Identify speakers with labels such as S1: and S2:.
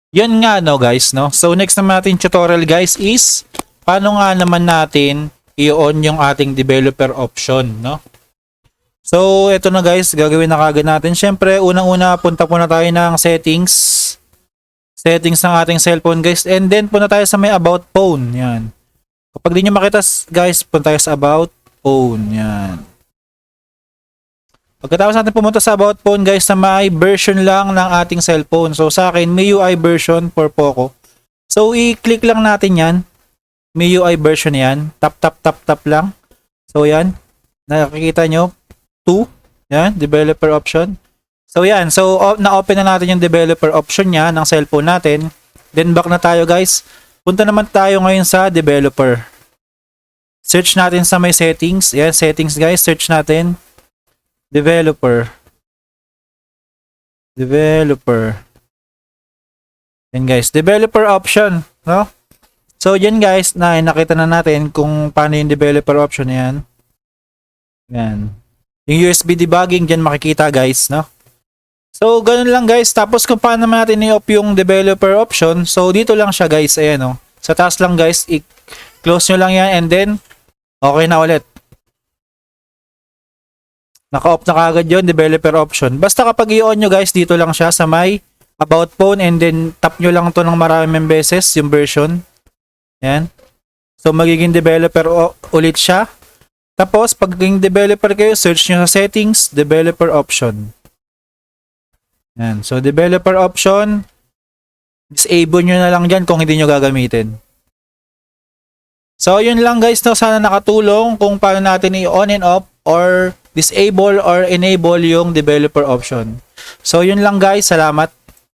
S1: Yun nga no guys, no? So next naman natin tutorial guys is paano nga naman natin i-on yung ating developer option, no? So ito na guys, gagawin na kagad natin. Syempre, unang-una punta muna tayo ng settings. Settings ng ating cellphone guys, and then punta tayo sa may about phone. Yan. Kapag di nyo makita guys, punta tayo sa about phone. Yan. Pagkatapos natin pumunta sa about phone guys, na may version lang ng ating cellphone. So sa akin, MIUI version for Poco. So i-click lang natin yan. MIUI version yan. Tap tap tap tap lang. So yan. Nakikita nyo. 2. Yan. Developer option. So yan. So na-open na natin yung developer option niya ng cellphone natin. Then back na tayo guys. Punta naman tayo ngayon sa developer. Search natin sa may settings. Yan. Settings guys. Search natin. Developer. Yan guys, developer option, no? So yan guys, nakita na natin kung paano yung developer option yan. Yan. Yung USB debugging diyan makikita guys, no? So ganun lang guys. Tapos kung paano naman natin i-off yung developer option, so dito lang siya guys, ayan no. Sa taas lang guys, i-close nyo lang yan and then okay na ulit. Naka-off na kagad yun, developer option. Basta kapag i-on nyo guys, dito lang siya sa may about phone and then tap nyo lang to ng maraming beses yung version. Yan. So magiging developer ulit siya. Tapos pag naging developer kayo, search nyo sa settings, developer option. Yan. So developer option, disable nyo na lang dyan kung hindi nyo gagamitin. So yun lang guys, no? Sana nakatulong kung paano natin i-on and off or disable or enable yung developer option. So yun lang guys, salamat.